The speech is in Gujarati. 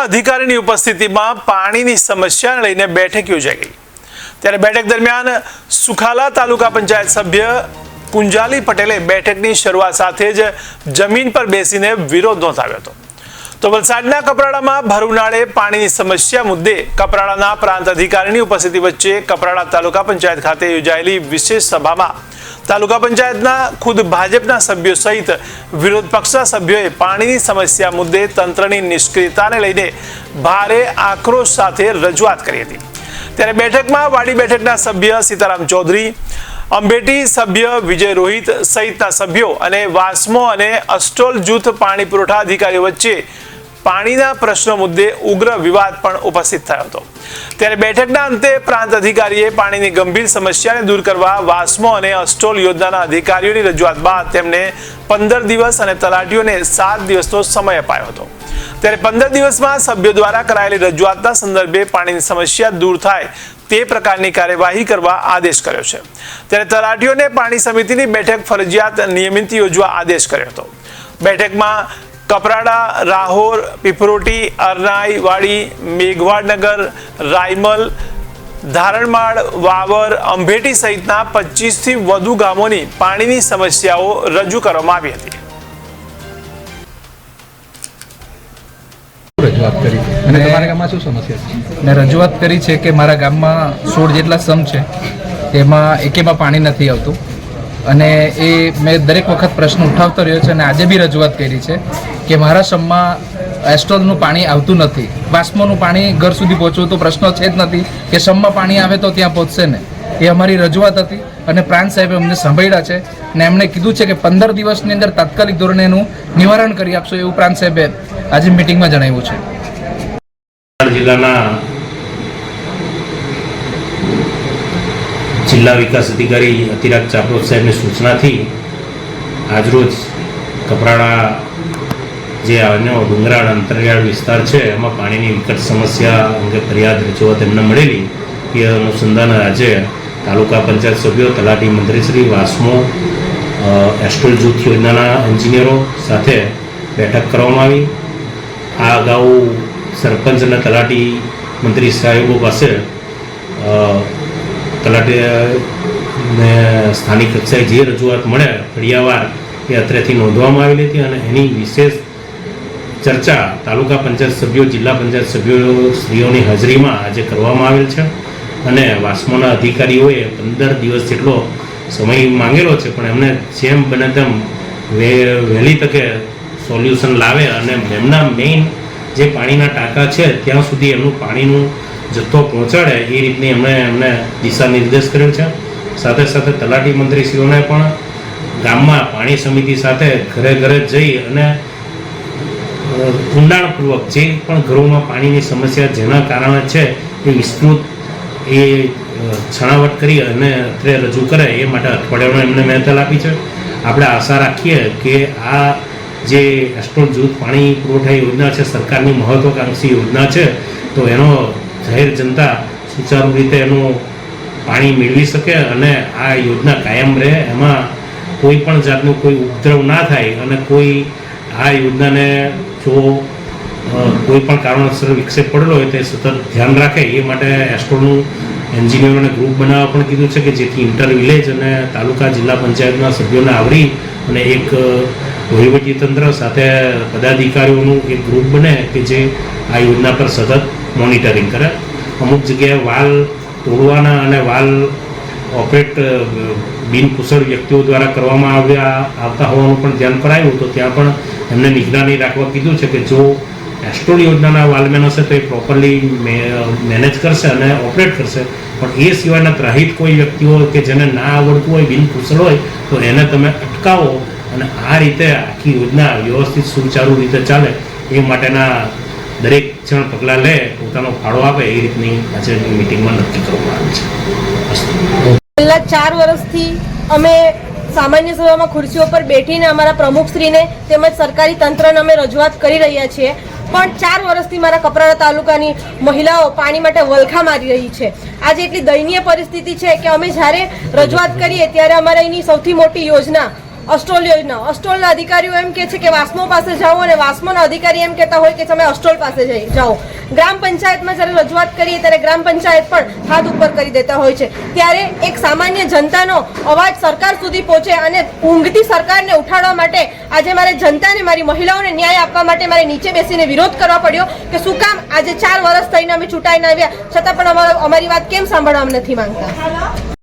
અધિકારીની ઉપસ્થિતિમાં પાણીની સમસ્યાને લઈને બેઠક યોજાઈ ગઈ। ત્યારે બેઠક દરમિયાન સુખાલા તાલુકા પંચાયત સભ્ય પુંજાલી પટેલે બેઠકની શરૂઆત સાથે જ જમીન પર બેસીને વિરોધ નોંધાવ્યો હતો। તો વલસાડના કપરાડામાં ભર ઉનાળે પાણીની સમસ્યા મુદ્દે કપરાડાના પ્રાંત અધિકારીની ઉપસ્થિતિ વચ્ચે કપરાડા તાલુકા પંચાયત ખાતે યોજાયેલી વિશેષ સભામાં તાલુકા પંચાયતના ખુદ ભાજપના સભ્યો સહિત વિરોધ પક્ષના સભ્યોએ પાણીની સમસ્યા મુદ્દે તંત્રની નિષ્ક્રિયતાને લઈને ભારે આક્રોશ સાથે રજૂઆત કરી હતી। ત્યારે બેઠકમાં વાડી બેઠકના સભ્ય સીતારામ ચૌધરી, અંબેટી સભ્ય વિજય રોહિત સહિતના સભ્યો અને વાસ્મો અને અસ્ટોલ જૂથ પાણી પુરવઠા અધિકારીઓ વચ્ચે પાણીના પ્રશ્નો મુદ્દે ઉગ્ર વિવાદ પણ ઉપસ્થિત થયો હતો। ત્યારે બેઠકના અંતે પ્રાંત અધિકારીએ પાણીની ગંભીર સમસ્યાને દૂર કરવા વાસ્મો અને અસ્ટોલ યોજનાના અધિકારીઓની રજૂઆત બાદ તેમને 15 દિવસ અને તલાટીઓને 7 દિવસનો સમય અપાયો હતો। ત્યારે 15 દિવસમાં સભ્યો દ્વારા કરાયેલી રજૂઆતના સંદર્ભે પાણીની સમસ્યા દૂર થાય તે પ્રકારની કાર્યવાહી કરવા આદેશ કર્યો છે। ત્યારે તલાટીઓને પાણી સમિતિની બેઠક ફરજિયાત નિયમિત યોજવા આદેશ કર્યો હતો। બેઠકમાં કપરાડા, રાહોર, પીપરોટી, અરનાઈ, વાડી, મેઘવાડનગર, રાયમલ, ધારણમાળ, વાવર, અંભેટી સહિતના 25 થી વધુ ગામોની પાણીની સમસ્યાઓ રજૂ કરવામાં આવી હતી। રજૂઆત કરી અને તમારા ગામમાં શું સમસ્યા છે? મેં રજૂઆત કરી છે કે મારા ગામમાં 16 જેટલા સમ છે, તેમાં એકેમાં પાણી નથી આવતું અને એ મેં દરેક વખત પ્રશ્ન ઉઠાવતો રહ્યો છે અને આજે બી રજૂઆત કરી છે કે મારા સમમાં એસ્ટ્રોલનું પાણી આવતું નથી, વાસ્મોનું પાણી ઘર સુધી પહોંચવું તો પ્રશ્ન છે જ નથી કે સમમાં પાણી આવે તો ત્યાં પહોંચશે ને। એ અમારી રજૂઆત હતી અને પ્રાંત સાહેબે અમને સાંભળ્યા છે ને એમણે કીધું છે કે 15 દિવસની અંદર તાત્કાલિક ધોરણે એનું નિવારણ કરી આપશો એવું પ્રાંત સાહેબે આજે મિટિંગમાં જણાવ્યું છે। જિલ્લાના જિલ્લા વિકાસ અધિકારી અતિરાજ ચાપરોત સાહેબની સૂચનાથી આજરોજ કપરાડા જે આનો ડુંગરાળ અંતરિયાળ વિસ્તાર છે એમાં પાણીની વિકટ સમસ્યા અંગે ફરિયાદ રજૂઆત એમને મળેલી એ અનુસંધાન આજે તાલુકા પંચાયત સભ્યો, તલાટી મંત્રીશ્રી, વાસ્મો, એસ્ટ્રોલ જૂથ યોજનાના એન્જિનિયરો સાથે બેઠક કરવામાં આવી। આ અગાઉ સરપંચ અને તલાટી મંત્રી સાહેબો પાસે તલાટીને સ્થાનિક કક્ષાએ જે રજૂઆત મળે ફળિયાવાર એ અત્રેથી નોંધવામાં આવેલી હતી અને એની વિશેષ ચર્ચા તાલુકા પંચાયત સભ્યો, જિલ્લા પંચાયત સભ્યો શ્રીઓની હાજરીમાં આજે કરવામાં આવેલ છે અને વાસ્મોના અધિકારીઓએ 15 દિવસ જેટલો સમય માંગેલો છે પણ એમને જેમ બને તેમ વહેલી તકે સોલ્યુશન લાવે અને એમના મેઇન જે પાણીના ટાંકા છે ત્યાં સુધી એમનું પાણીનું જથ્થો પહોંચાડે એ રીતની એમને દિશા નિર્દેશ કર્યો છે। સાથે સાથે તલાટી મંત્રીશ્રીઓને પણ ગામમાં પાણી સમિતિ સાથે ઘરે ઘરે જઈ અને ઊંડાણપૂર્વક જે પણ ઘરોમાં પાણીની સમસ્યા જેના કારણે છે એ વિસ્તૃત એ છણાવટ કરી અને અત્રે રજૂ કરે એ માટે અઠવાડિયાનો એમને મહેનત આપી છે। આપણે આશા રાખીએ કે આ જે એસ્ટ્રોલ જૂથ પાણી પુરવઠા યોજના છે, સરકારની મહત્વાકાંક્ષી યોજના છે, તો એનો જાહેર જનતા સુચારુ રીતે એનું પાણી મેળવી શકે અને આ યોજના કાયમ રહે, એમાં કોઈ પણ જાતનું કોઈ ઉપદ્રવ ના થાય અને કોઈ આ યોજનાને જો કોઈ પણ કારણોસર વિક્ષેપ પડેલો હોય તે સતત ધ્યાન રાખે એ માટે એસ્ટ્રોલનું એન્જિનિયરોને ગ્રુપ બનાવવા પણ કીધું છે કે જેથી ઇન્ટર વિલેજ અને તાલુકા જિલ્લા પંચાયતના સભ્યોને આવરી અને એક વહીવટીતંત્ર સાથે પદાધિકારીઓનું એક ગ્રુપ બને કે જે આ યોજના પર સતત મોનિટરિંગ કરે। અમુક જગ્યાએ વાલ તોડવાના અને વાલ ઓપરેટ બિનકુશળ વ્યક્તિઓ દ્વારા કરવામાં આવતા હોવાનું પણ ધ્યાન પર આવ્યું તો ત્યાં પણ એમને નિગરાની રાખવા કીધું છે કે જો એસ્ટ્રોલ યોજનાના વાલમેન હશે તો એ પ્રોપરલી મેનેજ કરશે અને ઓપરેટ કરશે, પણ એ સિવાયના ત્રાહિત કોઈ વ્યક્તિઓ કે જેને ના આવડતું હોય, બિનકુશળ હોય તો એને તમે અટકાવો અને આ રીતે આખી યોજના વ્યવસ્થિત સુચારુ રીતે ચાલે એ માટેના દરેક જણ પગલાં લે, પોતાનો ફાળો આપે એ રીતની આજે મિટિંગમાં નક્કી કરવામાં આવી છે। છેલ્લા 4 વર્ષથી અમે સામાન્ય સભામાં ખુરશીઓ પર બેઠીને અમારા પ્રમુખશ્રીને તેમજ સરકારી તંત્રને અમે રજૂઆત કરી રહ્યા છીએ, પણ 4 વર્ષથી મારા કપરાડા તાલુકાની મહિલાઓ પાણી માટે વલખા મારી રહી છે। આજે એટલી દયનીય પરિસ્થિતિ છે કે અમે જ્યારે રજૂઆત કરીએ ત્યારે અમારા અહીંની સૌથી મોટી યોજના અસ્ટોલ યોજના, અસ્ટોલના અધિકારીઓ એમ કહે છે કે વાસ્મો પાસે જાઓ અને વાસ્મોના અધિકારી એમ કહેતા હોય કે તમે અસ્ટોલ પાસે જાઓ. ગ્રામ પંચાયતમાં જ્યારે રજૂઆત કરીએ ત્યારે ગ્રામ પંચાયત પણ હાથ ઉપર કરી દેતા હોય છે. ત્યારે એક સામાન્ય જનતાનો અવાજ સરકાર સુધી પહોંચે અને ઊંઘતી સરકારને ઉઠાડવા માટે આજે મારે જનતાને, મારી મહિલાઓને ન્યાય આપવા માટે મારે નીચે બેસીને વિરોધ કરવા પડ્યો કે શું કામ આજે 4 વર્ષ થઈને અમે ચૂંટાઈને આવ્યા છતાં પણ અમારી વાત કેમ સાંભળવા નથી માંગતા.